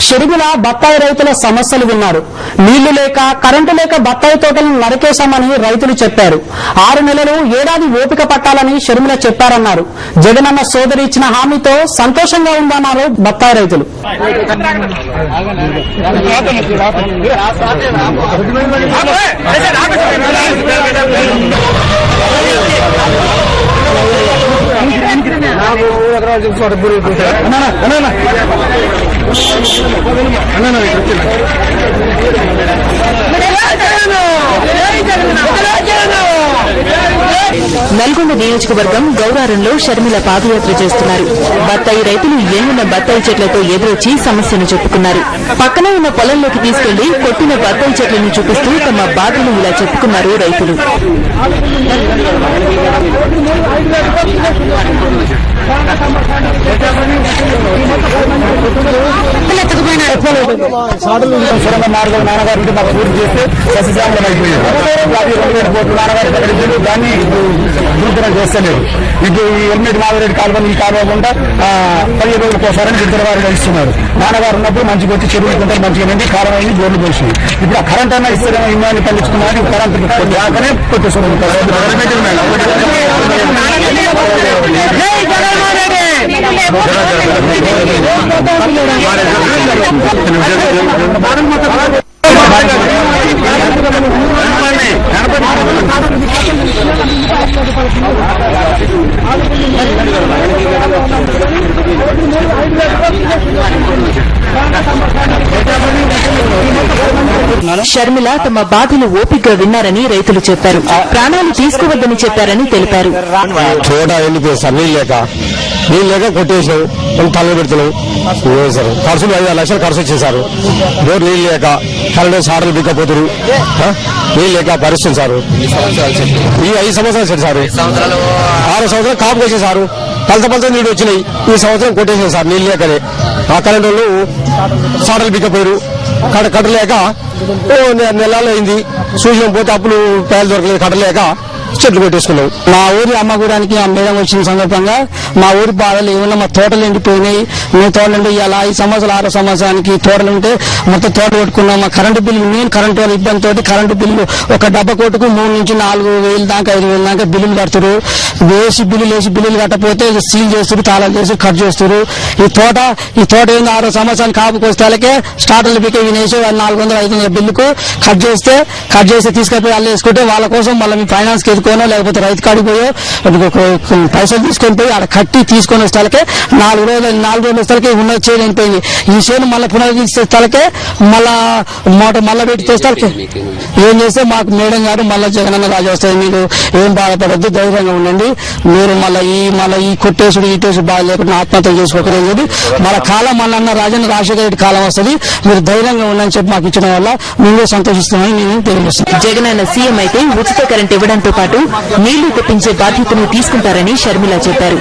షెరుగుల బత్తాయి రైతుల సమస్యలు విన్నారు. నీళ్లు లేక కరెంటు లేక బత్తాయి తోటలను నరికేశామని రైతులు చెప్పారు. 6 నెలలు ఏడాది ఓపిక పట్టాలని షర్మిల చెప్పారన్నారు. జగనన్న సోదరి ఇచ్చిన హామీతో సంతోషంగా ఉందన్నారు బత్తాయి రైతులు. నల్గొండ నియోజకవర్గం గౌరారంలో షర్మిల పాదయాత్ర చేస్తున్నారు. బత్తాయి రైతులు ఎండిన బత్తాయి చెట్లతో ఎదురొచ్చి సమస్యను చెప్పుకున్నారు. పక్కన ఉన్న పొలంలోకి తీసుకెళ్లి కొట్టిన బత్తాయి చెట్లను చూపిస్తూ తమ బాధను ఇలా చెప్పుకున్నారు రైతులు. మార్గం నాన్నగారు మాకు పూర్తి చేస్తే సస్యశ్యామలం అయిపోయింది. దాన్ని దూరం చేస్తలేదు. ఇప్పుడు ఈ ఎల్మెట్ మాధవరెడ్డి కాలువని ఈ కాలువకుండా 15 రోజులకు ఒకసారి గిద్దరవారు ఇస్తున్నారు. నాన్నగారు ఉన్నప్పుడు మంచిగా వచ్చి చెరువులు కొంటారు, మంచిగా నిండి కాలం అయింది, బోర్లు పోసినాయి. ఇప్పుడు ఆ కరెంట్ అన్నా ఇస్తారేమో ఇమ్మాన్ని తల్లించుకున్నారని కరెంట్ రాకనే కొట్టేస్తున్నారు. షర్మిల తమ బాధలు ఓపికగా విన్నారని రైతులు చెప్పారు. ప్రాణాలు తీసుకోవద్దని చెప్పారని తెలిపారు. తోట ఎండిపోయి నీళ్ళు లేక కొట్టేసావు, తల్లి పెడుతున్నావు. ఖర్చులు 5 లక్షలు ఖర్చు వచ్చేసారు. బోర్ నీళ్ళు లేక కరెంటు సార్లు దిక్కపోతురు. నీళ్ళు లేక పరిస్థితి సారు. ఈ 5 సంవత్సరాలు సార్ 6 సంవత్సరాలు కాపు వచ్చేసారు. పలత నీళ్ళు వచ్చినాయి. ఈ సంవత్సరం కొట్టేసారు సార్ నీళ్ళు లేకనే. ఆ కరెంటు వాళ్ళు సాటలు బిక్కపోయారు. కట్టలేక నెలలో అయింది. సూచన పోతే అప్పులు పేలు దొరకలేదు. కట్టలేక చెట్లు కొట్టేసుకున్నాం. మా ఊరి అమ్మగూడానికి ఆ మేడం వచ్చిన సందర్భంగా మా ఊరి బాధలు ఏమన్నా మా తోటలు ఎండిపోయినాయి. మేము తోటలు ఇలా 5 సంవత్సరాలు 6 సంవత్సరానికి తోటలు ఉంటే మొత్తం తోట కొట్టుకున్నాం. మా కరెంటు బిల్లు నేను కరెంటు వాళ్ళ ఇబ్బందితో కరెంటు బిల్లు ఒక డబ్బా కోటుకు 3 నుంచి 4,000 దాకా 5,000 దాకా బిల్లులు కడుతున్నారు. వేసి బిల్లులు కట్టకపోతే సీల్ చేస్తారు, తాళాలు చేసి కట్ చేస్తారు. ఈ తోట ఏందో 6 సంవత్సరాలు కాపుకొస్తాలకే స్టార్టర్లు బిక్కే వినేసి 400-500 బిల్లుకు కట్ చేస్తే తీసుకెళ్ళి వాళ్ళు వేసుకుంటే వాళ్ళ కోసం మళ్ళీ మీ ఫైనాన్స్ ఎదుకోనో లేకపోతే రైతు కాడికి పోయో పైసలు తీసుకొని పోయి అక్కడ కట్టి తీసుకొని వస్తాలకే 4 రోజులు వస్తాలకే ఉన్న చేను అనిపోయింది. ఈ చేను మళ్ళీ పునరుద్ధరిస్తే మళ్ళా పెట్టి తెస్తాలకే ఏం చేస్తే మాకు మేడం గారు మళ్ళీ జగనన్న రాజు వస్తాయి, మీకు ఏం బాధపడద్దు, ధైర్యంగా ఉండండి, మీరు మళ్ళీ ఈ కొట్టేసుడు ఈటేసుడు బాధ లేకుండా ఆత్మహత్య చేసుకోకలేదు, మన కాలం మళ్ళీ రాజశేఖర రెడ్డి కాలం వస్తుంది, మీరు ధైర్యంగా ఉండని చెప్పి మాకు ఇచ్చిన వల్ల మేమే సంతోషిస్తున్నామని నేను తెలియజేస్తున్నాను. జగనన్న సీఎం అయితే ఉచిత కరెంట్ ఇవ్వడంతో పాటు నీళ్లు తెప్పించే బాధ్యతను తీసుకుంటారని షర్మిల చెప్పారు.